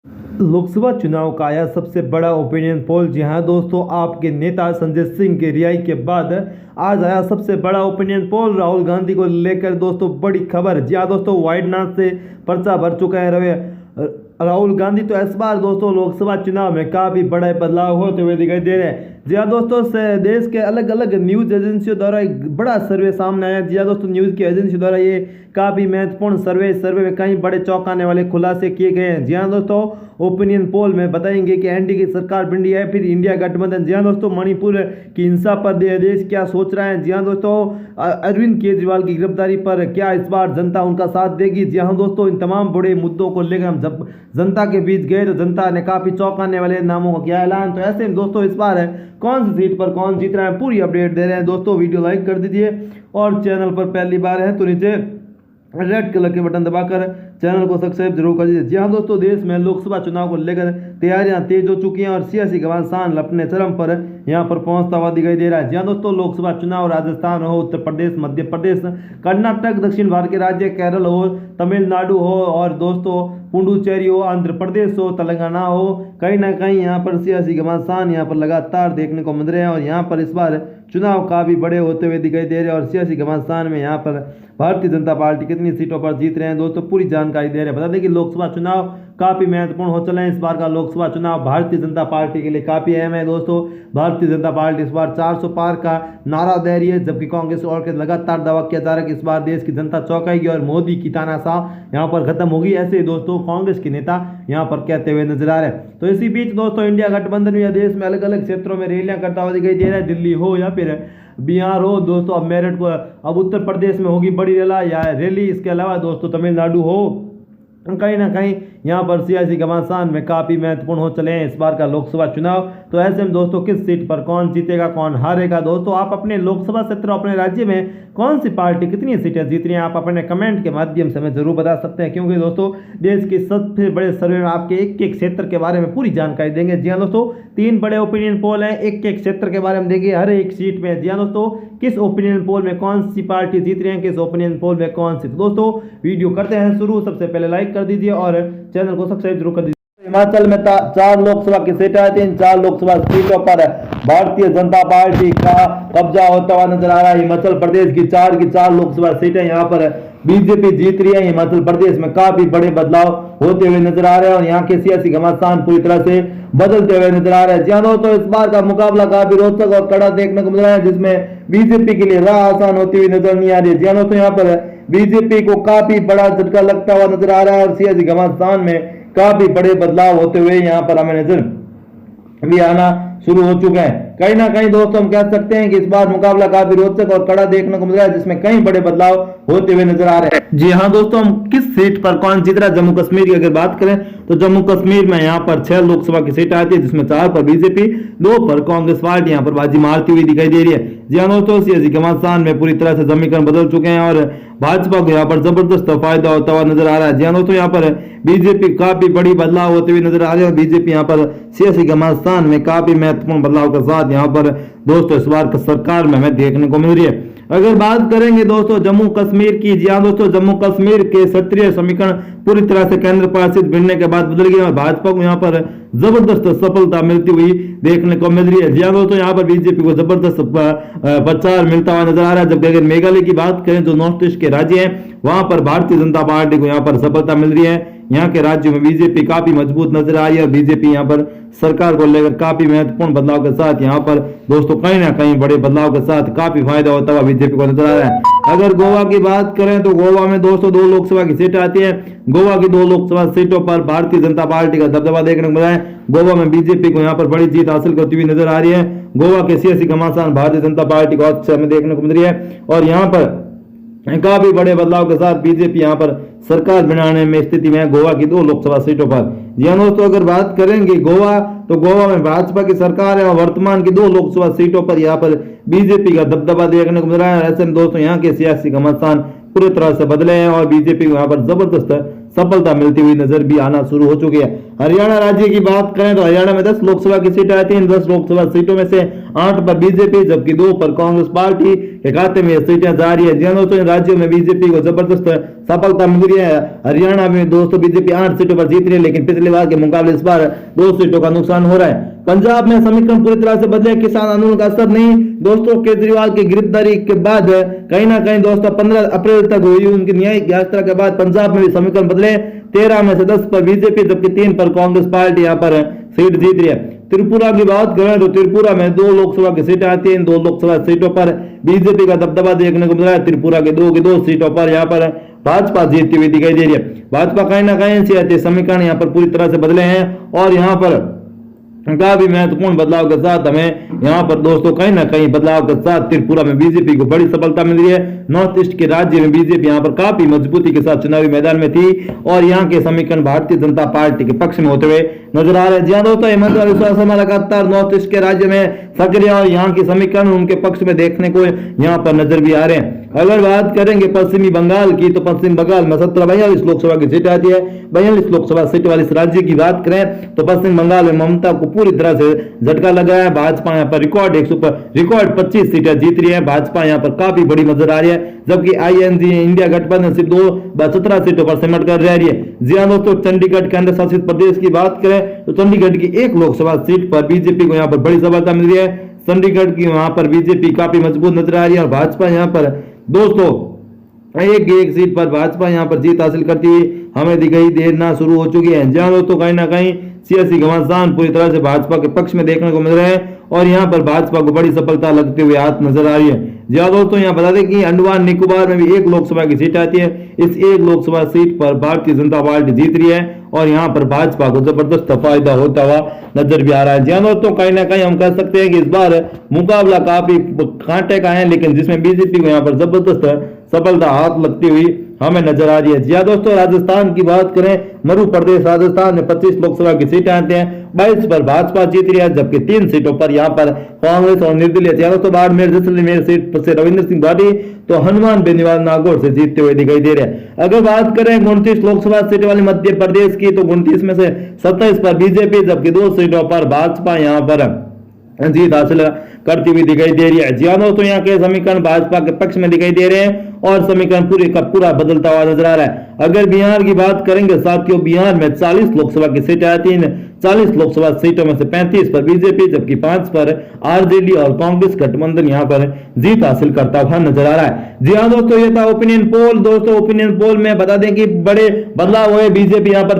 लोकसभा चुनाव का आया सबसे बड़ा ओपिनियन पोल। जी हाँ दोस्तों, आपके नेता संजय सिंह की रिहाई के बाद आज आया सबसे बड़ा ओपिनियन पोल राहुल गांधी को लेकर। दोस्तों बड़ी खबर। जी हाँ दोस्तों, वायनाड से पर्चा भर चुका है राहुल गांधी। तो इस बार दोस्तों लोकसभा चुनाव में काफ़ी बड़े बदलाव होते हुए दिखाई दे रहे हैं। जी हाँ दोस्तों, देश के अलग अलग न्यूज़ एजेंसियों द्वारा एक बड़ा सर्वे सामने आया। जी हाँ दोस्तों, न्यूज़ की एजेंसी द्वारा ये काफ़ी महत्वपूर्ण सर्वे में कई बड़े चौंकाने वाले खुलासे किए गए हैं। जी हाँ दोस्तों, ओपिनियन पोल में बताएंगे कि एनडीए की सरकार बन रही है फिर इंडिया गठबंधन। जी हाँ दोस्तों, मणिपुर की हिंसा पर देश क्या सोच रहा है। जी हाँ दोस्तों, अरविंद केजरीवाल की गिरफ्तारी पर क्या इस बार जनता उनका साथ देगी। जी हाँ दोस्तों, इन तमाम बड़े मुद्दों को लेकर हम जब जनता के बीच गए तो जनता ने काफ़ी चौंकाने वाले नामों का किया ऐलान। तो ऐसे में दोस्तों इस बार कौन सी सीट पर कौन जीत रहा है पूरी अपडेट दे रहे हैं। दोस्तों वीडियो लाइक कर दीजिए और चैनल पर पहली बार है तो नीचे रेड कलर के बटन दबाकर चैनल को सब्सक्राइब जरूर कर दीजिए। जी हाँ दोस्तों, देश में लोकसभा चुनाव को लेकर तैयारियां तेज हो चुकी हैं और सियासी घमासान अपने चरम पर यहां पर पहुंचता हुआ दिखाई दे रहा है। जी हाँ दोस्तों, लोकसभा चुनाव राजस्थान हो, उत्तर प्रदेश, मध्य प्रदेश, कर्नाटक, दक्षिण भारत के राज्य केरल हो, तमिलनाडु हो और दोस्तों पुडुचेरी हो, आंध्र प्रदेश हो, तेलंगाना हो, कहीं ना कहीं यहाँ पर सियासी घमासान यहाँ पर लगातार देखने को मिल रहे हैं और यहाँ पर इस बार चुनाव काफ़ी बड़े होते हुए दिखाई दे रहे हैं और सियासी घमासान में यहाँ पर भारतीय जनता पार्टी कितनी सीटों पर जीत रहे हैं दोस्तों पूरी जानकारी दे रहे हैं। बता दें कि लोकसभा चुनाव काफ़ी महत्वपूर्ण हो चले हैं। इस बार का लोकसभा चुनाव भारतीय जनता पार्टी के लिए काफ़ी अहम है दोस्तों। भारतीय जनता पार्टी इस बार 400 पार का नारा दे रही है, जबकि कांग्रेस और के लगातार दावा किया जा रहा है कि इस बार देश की जनता चौंकाएगी और मोदी की तानाशाह यहाँ पर खत्म होगी। ऐसे दोस्तों कांग्रेस के नेता यहाँ पर कहते हुए नजर आ रहे हैं। तो इसी बीच दोस्तों इंडिया गठबंधन या देश में अलग अलग क्षेत्रों में रैलियां करता हुआ दिखाई दे रहा है। दिल्ली हो या फिर बिहार हो दोस्तों, अब मेरठ को अब उत्तर प्रदेश में होगी बड़ी रैली। इसके अलावा दोस्तों तमिलनाडु हो, कहीं ना कहीं यहाँ पर सियासी घमासान में काफ़ी महत्वपूर्ण हो चले हैं इस बार का लोकसभा चुनाव। तो ऐसे में दोस्तों किस सीट पर कौन जीतेगा कौन हारेगा, दोस्तों आप अपने लोकसभा क्षेत्र अपने राज्य में कौन सी पार्टी कितनी सीटें जीत रही हैं आप अपने कमेंट के माध्यम से हमें जरूर बता सकते हैं, क्योंकि दोस्तों देश के सबसे बड़े सर्वे में आपके एक एक क्षेत्र के बारे में पूरी जानकारी देंगे। जी हाँ दोस्तों, 3 बड़े ओपिनियन पोल हैं, एक एक क्षेत्र के बारे में देंगे हर एक सीट में। जी हाँ दोस्तों, किस ओपिनियन पोल में कौन सी पार्टी जीत रही है, किस ओपिनियन पोल में कौन सी। दोस्तों वीडियो करते हैं शुरू। सबसे पहले लाइक कर दीजिए और चैनल को सब्सक्राइब जरूर कर दीजिए। हिमाचल में 4 लोकसभा की सीटें आती हैं। 4 लोकसभा सीटों पर भारतीय जनता पार्टी का कब्जा होता हुआ नजर आ रहा है। हिमाचल प्रदेश की 4 लोकसभा सीटें यहाँ पर बीजेपी जीत रही है। हिमाचल प्रदेश में काफी बड़े बदलाव होते हुए नजर आ रहे हैं और यहाँ के सियासी घमासान पूरी तरह से बदलते हुए नजर आ रहे हैं। जी हाँ तो इस बार का मुकाबला काफी रोचक और कड़ा देखने को मिल रहा है, जिसमें बीजेपी के लिए राह आसान होती हुई नजर नहीं आ रही है। जी हाँ तो यहाँ पर बीजेपी को काफी बड़ा झटका लगता हुआ नजर आ रहा है और सियासी घमासान में काफी बड़े बदलाव होते हुए यहाँ पर हमें नजर भी आना शुरू हो चुके हैं। कहीं ना कहीं दोस्तों हम कह सकते हैं कि इस बार मुकाबला काफी रोचक और कड़ा देखने को मिल रहा है, जिसमें कई बड़े बदलाव होते हुए नजर आ रहे हैं। जी हाँ दोस्तों, हम किस सीट पर कौन जीत रहा है जम्मू कश्मीर की अगर बात करें तो जम्मू कश्मीर में यहाँ पर 6 लोकसभा की सीट आती है, जिसमें 4 पर बीजेपी, 2 पर कांग्रेस पार्टी यहाँ पर बाजी मारती हुई दिखाई दे रही है। जी हाँ दोस्तों, सियासी घमासान में पूरी तरह से समीकरण बदल चुके हैं और भाजपा को यहाँ पर जबरदस्त फायदा होता हुआ नजर आ रहा है। जी हाँ दोस्तों, यहाँ पर बीजेपी काफी बड़ी बदलाव होते हुए नजर आ रहे हैं। बीजेपी यहाँ पर सियासी घमासान में काफी महत्वपूर्ण बदलाव के साथ यहाँ पर दोस्तों इस बार सरकार में हमें देखने को मिल रही है। अगर बात करेंगे दोस्तों जम्मू कश्मीर की, जी हाँ दोस्तों, जम्मू कश्मीर के क्षेत्रीय समीकरण पूरी तरह से केंद्र शासित बनने के बाद बदल गए और भाजपा को यहाँ पर जबरदस्त सफलता मिलती हुई देखने को मिल रही है। जी हाँ दोस्तों, यहाँ पर बीजेपी को जबरदस्त प्रचार मिलता हुआ नजर आ रहा है। जबकि अगर मेघालय की बात करें जो नॉर्थ ईस्ट के राज्य हैं, वहां पर भारतीय जनता पार्टी को यहाँ पर सफलता मिल रही है। यहाँ के राज्यों में बीजेपी काफी मजबूत नजर आई है और बीजेपी यहाँ पर सरकार को लेकर काफी महत्वपूर्ण बदलाव के साथ यहाँ पर दोस्तों कहीं ना कहीं बड़े बदलाव के साथ काफी फायदा होता हुआ बीजेपी को नजर आ रहा है। अगर गोवा की बात करें तो गोवा में दोस्तों 2 लोकसभा की सीटें आती है। गोवा की 2 लोकसभा सीटों पर भारतीय जनता पार्टी का दबदबा देखने को मिला है। गोवा में बीजेपी को यहाँ पर बड़ी जीत हासिल करती हुई नजर आ रही है। गोवा के सियासी घमासान भारतीय जनता पार्टी को अच्छा में देखने को मिल रही है और यहाँ पर काफी बड़े बदलाव के साथ बीजेपी यहाँ पर सरकार बनाने में स्थिति में है गोवा की 2 लोकसभा सीटों पर। जी हाँ दोस्तों, अगर बात करेंगे गोवा तो गोवा में भाजपा की सरकार है और वर्तमान की 2 लोकसभा सीटों पर यहाँ पर बीजेपी का दबदबा देखने को मिल रहा है। ऐसे में दोस्तों यहाँ के सियासी घमासान पूरी तरह से बदले हैं और बीजेपी को यहाँ पर जबरदस्त सफलता मिलती हुई नजर भी आना शुरू हो चुकी है। हरियाणा राज्य की बात करें तो हरियाणा में 10 लोकसभा की सीटें आती हैं। 10 लोकसभा सीटों में से 8 पर बीजेपी जबकि 2 पर कांग्रेस पार्टी के खाते में सीटें जा रही है। जी दोस्तों, इन राज्यों में बीजेपी को जबरदस्त सफलता मिल रही है। हरियाणा में दोस्तों बीजेपी 8 सीटों पर जीत रही है, लेकिन पिछली बार के मुकाबले इस बार 2 सीटों का नुकसान हो रहा है। पंजाब में समीकरण पूरी तरह से बदले, किसान आंदोलन का असर नहीं। दोस्तों, केजरीवाल की गिरफ्तारी के बाद कहीं ना कहीं दोस्तों 15 अप्रैल तक हुई उनकी न्यायिक यात्रा के बाद पंजाब में भी समीकरण बदले। 13 में से 10 पर बीजेपी जबकि 3 पर कांग्रेस पार्टी यहाँ पर सीट जीत रही है। त्रिपुरा की बात करें तो त्रिपुरा में 2 लोकसभा की सीटें आती हैं। 2 लोकसभा सीटों पर बीजेपी का दबदबा देखने को मिल रहा है। त्रिपुरा के 2 सीटों पर यहाँ पर भाजपा जीतती हुई दिखाई दे रही है। भाजपा कहीं ना कहीं सियासी समीकरण यहाँ पर पूरी तरह से बदले हैं और यहाँ पर काफी महत्वपूर्ण बदलाव के साथ हमें यहाँ पर दोस्तों कहीं ना कहीं बदलाव के साथ त्रिपुरा में बीजेपी को बड़ी सफलता मिल रही है। नॉर्थ ईस्ट के राज्य में बीजेपी यहाँ पर काफी मजबूती के साथ चुनावी मैदान में थी और यहाँ के समीकरण भारतीय जनता पार्टी के पक्ष में होते हुए नजर आ रहे हैं। दोस्तों, हेमंत विश्वास शर्मा लगातार नॉर्थ ईस्ट के राज्य में सक्रिय और यहाँ की समीकरण उनके पक्ष में देखने को यहाँ पर नजर भी आ रहे हैं। अगर बात करेंगे पश्चिमी बंगाल की तो पश्चिम बंगाल में 42 लोकसभा की सीट आती है। 42 लोकसभा सीट वाले इस राज्य की बात करें तो पश्चिम बंगाल में ममता को पूरी तरह से झटका लगा है। भाजपा यहाँ पर रिकॉर्ड 25 सीटें जीत रही है। भाजपा यहाँ पर काफी बड़ी नजर आ रही है, जबकि आईएनजी इंडिया गठबंधन सिर्फ 17 सीटों पर सिमट कर रह रही है। जी हाँ दोस्तों, चंडीगढ़ केंद्र शासित प्रदेश की बात करें तो चंडीगढ़ की 1 लोकसभा सीट पर बीजेपी को यहाँ पर बड़ी सफलता मिल रही है। चंडीगढ़ की वहां पर बीजेपी काफी मजबूत नजर आ रही है और भाजपा यहाँ पर दोस्तों एक सीट पर भाजपा यहाँ पर जीत हासिल करती हुई हमें दिखाई देना शुरू हो चुकी है। जहां दोस्तों कहीं ना कहीं सियासी घमासान पूरी तरह से भाजपा के पक्ष में देखने को मिल रहे हैं और यहाँ पर भाजपा को बड़ी सफलता लगते हुए हाथ नजर आ रही है। जी हाँ दोस्तों, यहाँ बता दें कि अंडमान निकोबार में भी 1 लोकसभा की सीट आती है। इस 1 लोकसभा सीट पर भारतीय जनता पार्टी जीत रही है और यहाँ पर भाजपा को जबरदस्त फायदा होता हुआ नजर भी आ रहा है। जी हाँ दोस्तों, कहीं ना कहीं हम कह सकते हैं कि इस बार मुकाबला काफी कांटे का है, लेकिन जिसमें बीजेपी को यहाँ पर जबरदस्त सफलता हाथ लगती हुई हमें नजर आ रही है। जी हाँ दोस्तों, राजस्थान की बात करें, मध्य प्रदेश राजस्थान में 25 लोकसभा की सीटें आती हैं। 22 पर भाजपा जीत रही है, जबकि 3 सीटों पर यहाँ पर कांग्रेस और निर्दलीय दोस्तों बाड़मेर जैसलमेर सीट से रविंद्र सिंह भाटी तो हनुमान बेनीवाल नागौर से जीतते हुए दिखाई दे रहे हैं। अगर बात करें 29 लोकसभा सीट वाली मध्य प्रदेश की तो 29 में से 27 पर बीजेपी जबकि 2 सीटों पर भाजपा यहाँ पर जीत हासिल करती हुई दिखाई दे रही है। जी हाँ दोस्तों, यहाँ के समीकरण भाजपा के पक्ष में दिखाई दे रहे हैं और समीकरण पूरी का पूरा बदलता हुआ नजर आ रहा है। अगर बिहार की बात करेंगे साथियों, बिहार में 40 लोकसभा की सीटें आती हैं। 40 लोकसभा सीटों में से 35 पर बीजेपी जबकि 5 पर आरजेडी और कांग्रेस गठबंधन यहाँ पर जीत हासिल करता हुआ नजर आ रहा है। जी हाँ दोस्तों, ये था ओपिनियन पोल। दोस्तों, ओपिनियन पोल में बता दें कि बड़े बदलाव हुए। बीजेपी यहाँ पर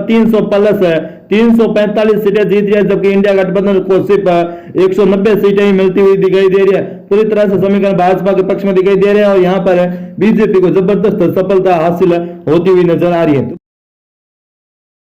345 सीटें जीत रही है, जबकि इंडिया गठबंधन को सिर्फ 190 सीटें ही मिलती हुई दिखाई दे रही है। पूरी तरह से समीकरण भाजपा के पक्ष में दिखाई दे रहे हैं और यहाँ पर बीजेपी को जबरदस्त सफलता हासिल होती हुई नजर आ रही है।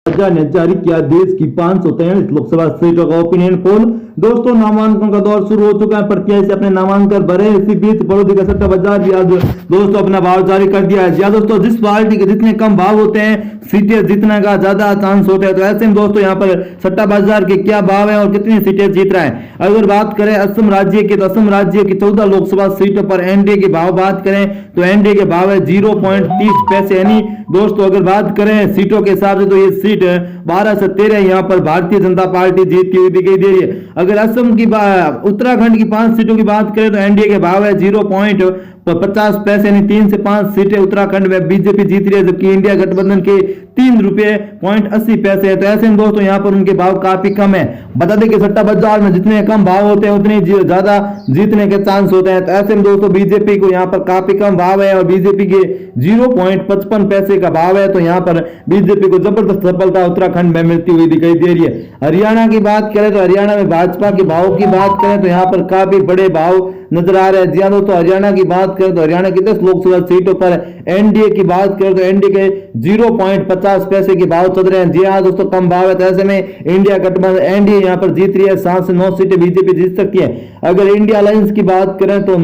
ने जारी किया देश की 543 लोकसभा सीटों का ओपिनियन पोल। दोस्तों, नामांकन का दौर शुरू हो चुका है। प्रत्याशी अपने नामांकन भरे। इसी बीच बड़ौदी का सट्टा बाजार भी आज दोस्तों अपना भाव जारी कर दिया है। दोस्तों, जिस पार्टी के जितने कम भाव होते हैं सीटें जीतने का ज्यादा चांस होता है। तो ऐसे में दोस्तों यहाँ पर सट्टा बाजार के क्या भाव है और कितनी सीटें जीत रहा है। अगर बात करें असम राज्य की तो असम राज्य की 14 लोकसभा सीटों पर एनडीए के भाव बात करें तो एनडीए के भाव है 0.30 पैसे। यानी दोस्तों अगर बात करें सीटों के हिसाब से तो ये सीट 12 से 13 यहाँ पर भारतीय जनता पार्टी जीतती हुई दिखाई दे रही है। अगर असम की उत्तराखंड की 5 सीटों की बात करें तो एनडीए के भाव है 0.50 पैसे। यानी 3 से 5 सीटें उत्तराखंड में बीजेपी जीत रही है, जबकि इंडिया गठबंधन के 3 रुपए 80 पैसे है। तो ऐसे में दोस्तों यहाँ पर उनके भाव काफी कम है। बता दें कि सट्टा बाजार में जितने कम भाव होते हैं उतने ज्यादा जीतने के चांस होते हैं। तो ऐसे में दोस्तों बीजेपी को यहाँ पर काफी कम भाव है और बीजेपी के 0.55 पैसे का भाव है। तो यहाँ पर बीजेपी को जबरदस्त सफलता उत्तराखंड में मिलती हुई दिखाई दे रही है। हरियाणा की बात करें तो हरियाणा में भाजपा के भाव की बात करें तो यहाँ पर काफी बड़े भाव नजर आ रहे हैं। जी हाँ दोस्तों, हरियाणा की बात करें तो हरियाणा की 10 लोकसभा सीटों पर एनडीए की बात करें तो एनडीए के 0.50 पैसे के भाव चल रहे हैं। जी हाँ दोस्तों, कम भाव है। तो ऐसे में इंडिया गठबंधन एनडीए यहाँ पर जीत रही है। 7 से 9 सीटें बीजेपी जीत सकती है। अगर इंडिया अलायंस की बात करें तो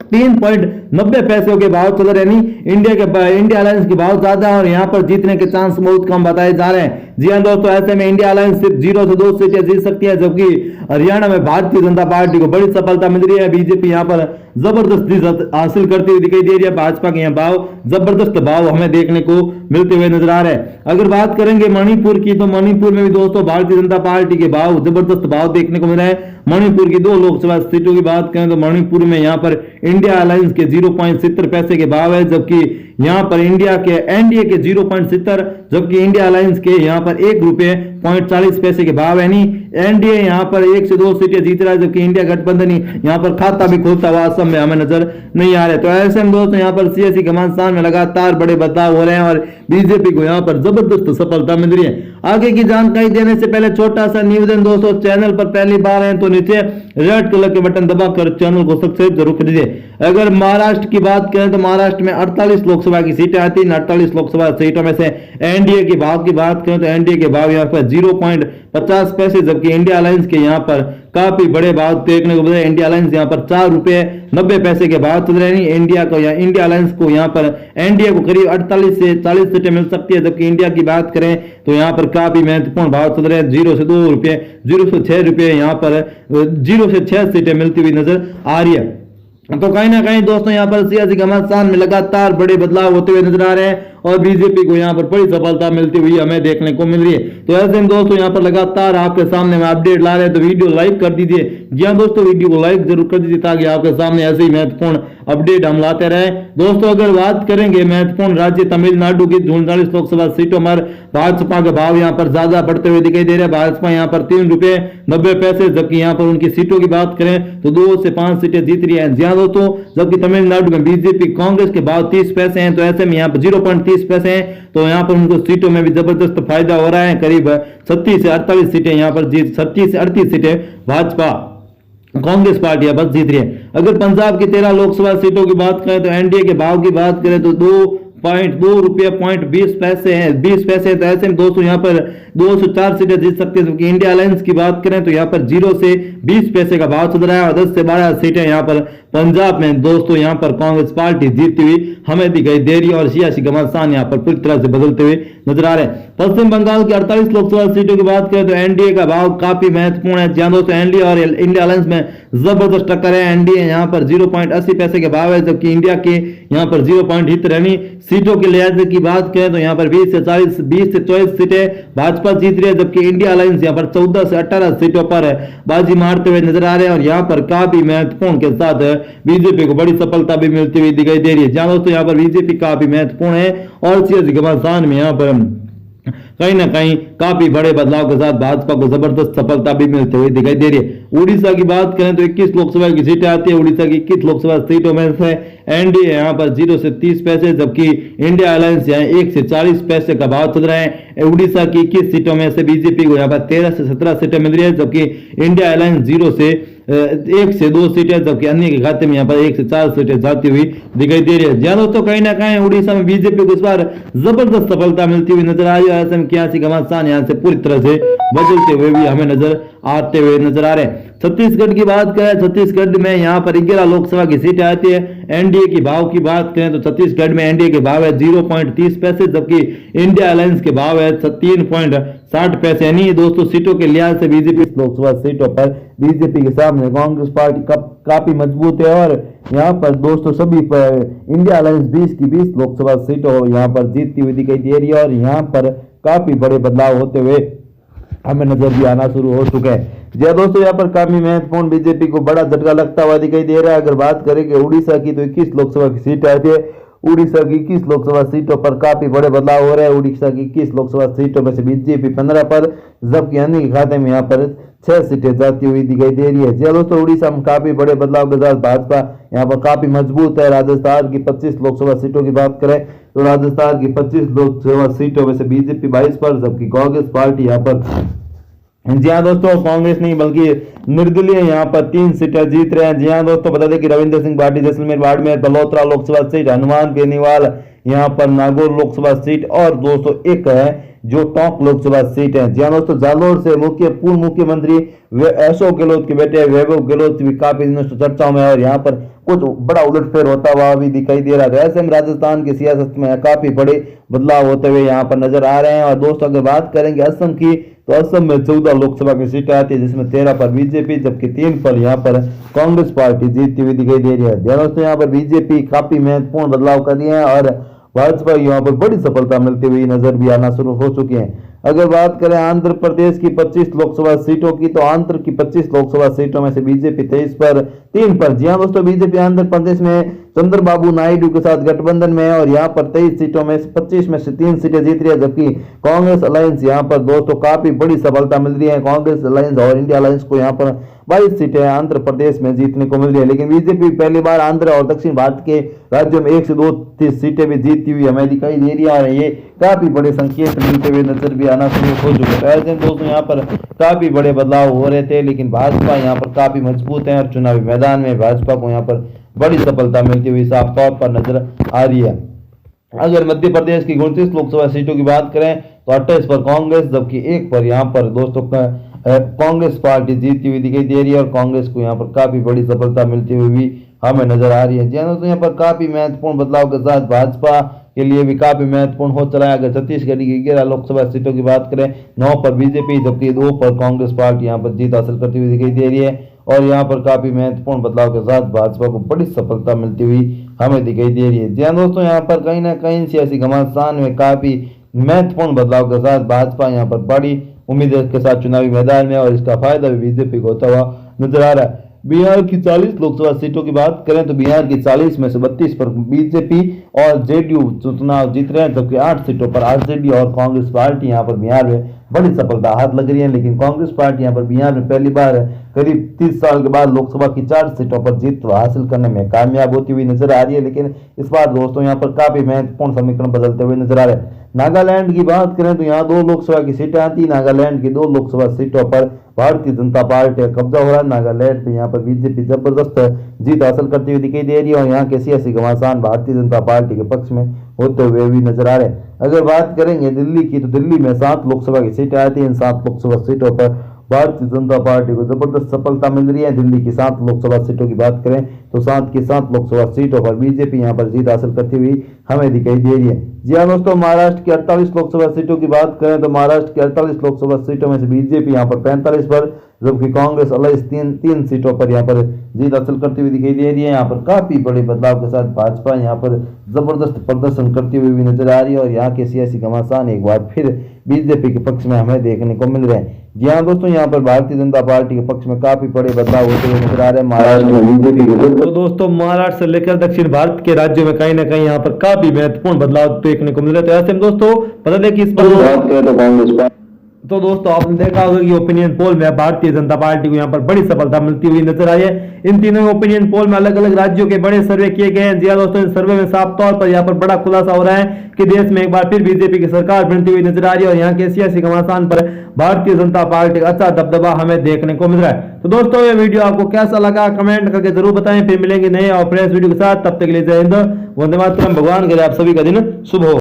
3.90 पैसों के भाव चल रहे हैं। इंडिया अलायंस के भाव ज्यादा और यहाँ पर जीतने के चांस बहुत कम बताए जा रहे हैं। जी हाँ दोस्तों, ऐसे में इंडिया अलायंस सिर्फ 0 से 2 सीटें जीत सकती है, जबकि हरियाणा में भारतीय जनता पार्टी को बड़ी सफलता मिल रही है। बीजेपी यहाँ पर जबरदस्त जीत हासिल करती हुई दिखाई दे रही है। भाजपा के यहाँ भाव जबरदस्त भाव हमें देखने को मिलते हुए नजर आ रहे हैं। अगर बात करेंगे मणिपुर की, तो मणिपुर में भी दोस्तों भारतीय जनता पार्टी के भाव जबरदस्त भाव देखने को मिल रहे हैं। मणिपुर की 2 लोकसभा सीटों की बात करें तो मणिपुर में यहाँ पर इंडिया अलायंस के 0.70 पैसे के भाव है, जबकि यहाँ पर एनडीए के 0.70, जबकि इंडिया अलायंस के यहाँ पर ₹1.40 पैसे के भाव है। नहीं, एनडीए यहाँ पर 1 से 2 सीटें जीत रहा है, जबकि इंडिया गठबंधन यहाँ पर खाता भी खोलता हुआ असम में हमें नजर नहीं आ रहा है। तो ऐसे में दोस्तों यहाँ पर सियासी घमासान में लगातार बड़े बदलाव हो रहे हैं और बीजेपी को यहाँ पर जबरदस्त सफलता मिल रही है। आगे की जानकारी देने से पहले छोटा सा निवेदन दोस्तों, चैनल पर पहली बार है तो नीचे रेड कलर के बटन दबाकर चैनल को सब्सक्राइब जरूर कर दीजिए। अगर महाराष्ट्र की बात करें तो महाराष्ट्र में 48 लोकसभा की सीटें आती हैं। 48 लोकसभा सीटों में से एनडीए के भाव की बात करें तो एनडीए के भाव यहाँ पर 0.50 पैसे, जबकि इंडिया अलायंस के यहाँ पर काफी बड़े भाव देखने को मिल रहे हैं। इंडिया अलायंस यहाँ पर ₹4.90 के भाव चल रहे हैं। इंडिया अलायंस को यहाँ पर एनडीए को करीब 48 से 40 सीटें मिल सकती है, जबकि इंडिया की बात करें तो यहाँ पर काफी महत्वपूर्ण भाव चल रहे हैं। 0 से 2 रुपए, 0 से 6 रुपए, यहाँ पर 0 से 6 सीटें मिलती हुई नजर आ रही है। तो कहीं ना कहीं दोस्तों यहाँ पर सियासी घमासान में लगातार बड़े बदलाव होते हुए नजर आ रहे हैं और बीजेपी को यहाँ पर बड़ी सफलता मिलती हुई हमें देखने को मिल रही है। तो ऐसे में दोस्तों यहाँ पर लगातार आपके सामने में अपडेट ला रहे हैं, तो वीडियो लाइक कर दीजिए। जी हाँ दोस्तों, वीडियो को लाइक जरूर कर दीजिए ताकि आपके सामने ऐसे ही महत्वपूर्ण अपडेट हम लाते रहे। दोस्तों अगर बात करेंगे महत्वपूर्ण राज्य तमिलनाडु की 39 लोकसभा सीटों पर भाजपा के भाव यहाँ पर ज्यादा बढ़ते हुए दिखाई दे रहे हैं। भाजपा यहाँ पर ₹3.90, जबकि यहाँ पर उनकी सीटों की बात करें तो 2 से 5 सीटें जीत रही है। जी हाँ दोस्तों, जबकि तमिलनाडु में बीजेपी कांग्रेस के भाव 30 पैसे हैं, तो ऐसे में यहाँ पर 0.30 पैसे हैं, तो यहाँ पर उनको सीटों में भी जबरदस्त फायदा हो रहा है। करीब 36 से 48 सीटें यहाँ पर 36 से 38 सीटें भाजपा कांग्रेस पार्टी यहाँ पर जीत रही है। अगर पंजाब की 13 लोकसभा सीटों की बात करें तो एनडीए के भाव की बात करें तो ₹2.20 हैं, 20 पैसे। तो ऐसे में दोस्तों यहाँ पर 2 से 4 सीटें जीत सकते हैं, जबकि इंडिया अलायंस की बात करें तो यहाँ पर 0 से 20 पैसे का भाव चल रहा है और 10 से 12 सीटें यहाँ पर पंजाब में दोस्तों यहाँ पर कांग्रेस पार्टी जीतती हुई हमें दिखाई दे रही है और सियासी घमासान यहाँ पर पूरी तरह से बदलते हुए नजर आ रहे हैं। पश्चिम बंगाल की 48 लोकसभा सीटों की बात करें तो एनडीए का भाव काफी महत्वपूर्ण है। जहां दोस्तों एनडीए और इंडिया अलायंस में जबरदस्त टक्कर है। एनडीए यहाँ पर 0.80 पैसे के भाव है, जबकि इंडिया के यहाँ पर 0.70। सीटों के लिहाज की बात करें तो यहाँ पर 20 से 24 सीटें भाजपा जीत रही है, जबकि इंडिया अलायंस यहाँ पर 14 से 18 सीटों पर बाजी मारते हुए नजर आ रहे हैं और यहाँ पर काफी महत्वपूर्ण के साथ बीजेपी को बड़ी सफलता भी मिलती हुई दिखाई दे रही है। जहां दोस्तों यहाँ पर बीजेपी काफी महत्वपूर्ण है और सियासी घमासान में यहाँ पर कहीं ना कहीं काफी बड़े बदलाव के साथ भाजपा को जबरदस्त सफलता भी मिलते हुए दिखाई दे रही है। उड़ीसा की बात करें तो 21 लोकसभा की सीटें आती है। उड़ीसा की 21 लोकसभा सीटों में से एनडीए यहाँ पर 0 से 30 पैसे, जबकि इंडिया अलायंस यहाँ 1 से 40 पैसे का भाव चल रहा है। उड़ीसा की 21 सीटों में से बीजेपी को यहाँ पर 13 से 17 सीटें मिल रही है, जबकि इंडिया अलायंस 0 से 1 से 2 सीटें, जबकि अन्य के खाते में यहाँ पर 1 से 4 सीटें जाती हुई दिखाई दे रही है। जहां दोस्तों कहीं ना कहीं उड़ीसा में बीजेपी को इस बार जबरदस्त सफलता मिलती हुई नजर आ रही है। ऐसे में कियासी घमासान यहाँ से पूरी तरह से बदलते हुए भी हमें नजर आते हुए नजर आ रहे हैं। छत्तीसगढ़ की बात करें, छत्तीसगढ़ में यहाँ पर 11 लोकसभा की सीटें आती है। एनडीए की भाव की बात करें तो छत्तीसगढ़ में एनडीए के भाव है 0.30 पैसे, जबकि इंडिया अलायंस के भाव है 3.60 पैसे। यानी दोस्तों सीटों के लिहाज से बीजेपी लोकसभा सीटों पर बीजेपी के सामने कांग्रेस पार्टी काफी मजबूत है और यहाँ पर दोस्तों सभी पर इंडिया अलायंस 20 की 20 लोकसभा सीटों यहाँ पर जीतती हुई दिखाई दे रही है और यहाँ पर काफी बड़े बदलाव होते हुए हमें नजर भी आना शुरू हो चुका है। जी दोस्तों, यहाँ पर काफी महत्वपूर्ण बीजेपी को बड़ा झटका लगता हुआ दिखाई दे रहा है। अगर बात करेंगे उड़ीसा की तो 21 लोकसभा की सीट आती है। उड़ीसा की 21 लोकसभा सीटों पर काफी बड़े बदलाव हो रहे हैं। उड़ीसा की 21 लोकसभा सीटों में से बीजेपी 15 पर, जबकि अन्य के खाते में यहाँ पर 6 सीटें जाती हुई दिखाई दे रही है। जी दोस्तों, उड़ीसा में काफी बड़े बदलाव के साथ भाजपा यहाँ पर काफी मजबूत है। राजस्थान की 25 लोकसभा सीटों की बात करें तो राजस्थान की 25 लोकसभा सीटों में से बीजेपी 22 पर, जबकि कांग्रेस पार्टी यहाँ पर, जी हाँ दोस्तों, कांग्रेस नहीं बल्कि निर्दलीय यहाँ पर 3 सीटें जीत रहे हैं। जी हाँ दोस्तों, बता दें कि रविंद्र सिंह पार्टी जैसलमेर बाड़मेर बलोत्रा लोकसभा सीट, हनुमान बेनीवाल यहाँ पर नागौर लोकसभा सीट और दोस्तों एक है जो टोंक लोकसभा सीट है। जी हाँ दोस्तों, जालोर से पूर्व मुख्यमंत्री अशोक गहलोत के बेटे वैभव गहलोत भी काफी दिनों से चर्चाओं में है और यहाँ पर कुछ बड़ा उलटफेर होता हुआ भी दिखाई दे रहा है। ऐसे में राजस्थान की सियासत में काफी बड़े बदलाव होते हुए यहाँ पर नजर आ रहे हैं। और दोस्तों अगर बात करेंगे असम की, तो असम में 14 लोकसभा की सीटें आती है, जिसमें 13 पर बीजेपी जबकि 3 पर यहाँ पर कांग्रेस पार्टी जीतती हुई दिखाई दे रही है। दोस्तों यहाँ पर बीजेपी काफी महत्वपूर्ण बदलाव कर रही है और भाजपा यहाँ पर बड़ी सफलता मिलती हुई नजर भी आना शुरू हो चुकी है। अगर बात करें आंध्र प्रदेश की 25 लोकसभा सीटों की, तो आंध्र की 25 लोकसभा सीटों में से बीजेपी 23 पर 3 पर, जी हाँ दोस्तों, बीजेपी आंध्र प्रदेश में चंद्रबाबू नायडू के साथ गठबंधन में है और यहाँ पर 23 सीटों में से 25 में से 3 सीटें जीत रही है। जबकि कांग्रेस अलायंस यहाँ पर दोस्तों काफी बड़ी सफलता मिल रही है। कांग्रेस अलायंस और इंडिया अलायंस को यहाँ पर 22 सीटें आंध्र प्रदेश में जीतने को मिल रही है। लेकिन बीजेपी पहली बार आंध्र और दक्षिण भारत के राज्यों में 1 से 2 सीटें भी जीतती हुई हमें दिखाई दे रही है और ये काफी बड़े संकेत मिलते हुए नजर भी आना शुरू हो चुके हैं। ऐसे दोस्तों यहाँ पर काफी बड़े बदलाव हो रहे थे, लेकिन भाजपा यहाँ पर काफी मजबूत है और चुनावी मैदान में भाजपा को यहाँ पर बड़ी सफलता मिलती हुई साफ तौर पर नजर आ रही है। अगर मध्य प्रदेश की 29 लोकसभा सीटों की बात करें तो 28 पर कांग्रेस जबकि 1 पर यहाँ पर दोस्तों कांग्रेस पार्टी जीतती हुई दिखाई दे रही है और कांग्रेस को यहाँ पर काफी बड़ी सफलता मिलती हुई भी हमें नजर आ रही है। जी दोस्तों यहाँ पर काफी महत्वपूर्ण बदलाव के साथ भाजपा के लिए भी काफी महत्वपूर्ण हो चला है। अगर छत्तीसगढ़ की 11 लोकसभा सीटों की बात करें, 9 पर बीजेपी जबकि 2 पर कांग्रेस पार्टी यहाँ पर जीत हासिल करती हुई दिखाई दे रही है और यहाँ पर काफी महत्वपूर्ण बदलाव के साथ भाजपा को बड़ी सफलता मिलती हुई हमें दिखाई दे रही है। जी दोस्तों यहाँ पर कहीं ना कहीं सियासी घमासान में काफी महत्वपूर्ण बदलाव के साथ भाजपा यहाँ पर बड़ी उम्मीद के साथ चुनावी मैदान में और इसका फायदा भी बीजेपी को होता हुआ नजर आ रहा है। बिहार की 40 लोकसभा सीटों की बात करें तो बिहार की 40 में से 32 पर बीजेपी और जेडीयू चुनाव जीत रहे हैं, जबकि 8 सीटों पर आरजेडी और कांग्रेस पार्टी यहाँ पर बिहार में बड़ी सफलता हाथ लग रही है। लेकिन कांग्रेस पार्टी यहाँ पर बिहार में पहली बार करीब 30 साल के बाद लोकसभा की 4 सीटों पर जीत हासिल करने में कामयाब होती हुई नजर आ रही है। लेकिन इस बार दोस्तों यहाँ पर काफी महत्वपूर्ण समीकरण बदलते हुए नजर आ रहे हैं। नागालैंड की बात करें तो यहाँ 2 लोकसभा की सीटें आती है। नागालैंड की 2 लोकसभा सीटों पर भारतीय जनता पार्टी का कब्जा हो रहा है। नागालैंड में यहाँ पर बीजेपी जबरदस्त जीत हासिल करती हुई दिखाई दे रही है और यहाँ के सियासी घमासान भारतीय जनता पार्टी के पक्ष में होते हुए भी नजर आ रहे हैं। अगर बात करेंगे दिल्ली की, तो दिल्ली में 7 लोकसभा की सीटें आती हैं। इन 7 लोकसभा सीटों पर भारतीय जनता पार्टी को जबरदस्त सफलता मिल रही है। दिल्ली की 7 लोकसभा सीटों की बात करें तो 7 की 7 लोकसभा सीटों पर बीजेपी यहाँ पर जीत हासिल करती हुई हमें दिखाई दे रही है। जी हाँ दोस्तों, महाराष्ट्र की 48 लोकसभा सीटों की बात करें तो महाराष्ट्र की 48 लोकसभा सीटों में से बीजेपी यहाँ पर 45 पर जबकि कांग्रेस अलायंस 3 सीटों पर यहाँ पर जीत हासिल करती हुई दिखाई दे रही है। यहाँ पर काफी बड़े बदलाव के साथ भाजपा यहाँ पर जबरदस्त प्रदर्शन करती हुई भी नजर आ रही है और यहाँ के सियासी घमासान एक बार फिर बीजेपी के पक्ष में हमें देखने को मिल रहे हैं। जी हाँ दोस्तों, यहाँ पर भारतीय जनता पार्टी के पक्ष में काफी बड़े बदलाव होते हुए नजर आ रहे हैं महाराष्ट्र में बीजेपी के। तो दोस्तों महाराष्ट्र से लेकर दक्षिण भारत के राज्यों में कहीं ना कहीं यहाँ पर काफी महत्वपूर्ण बदलाव देखने को मिल रहे हैं। तो ऐसे में दोस्तों बता दें कि इस पर तो दोस्तों आपने देखा होगा कि ओपिनियन पोल में भारतीय जनता पार्टी को यहाँ पर बड़ी सफलता मिलती हुई नजर आई है। इन तीनों ओपिनियन पोल में अलग अलग राज्यों के बड़े सर्वे किए गए हैं। जी दोस्तों, इस सर्वे में साफ तौर पर यहाँ पर बड़ा खुलासा हो रहा है कि देश में एक बार फिर बीजेपी की सरकार बनती हुई नजर आ रही है और यहाँ के सियासी घमासान पर भारतीय जनता पार्टी का अच्छा दबदबा हमें देखने को मिल रहा है। तो दोस्तों ये वीडियो आपको कैसा लगा कमेंट करके जरूर बताएं। फिर मिलेंगे नए और फ्रेश वीडियो के साथ, तब तक के लिए जय हिंद, वंदे मातरम। भगवान करे आप सभी का दिन शुभ हो।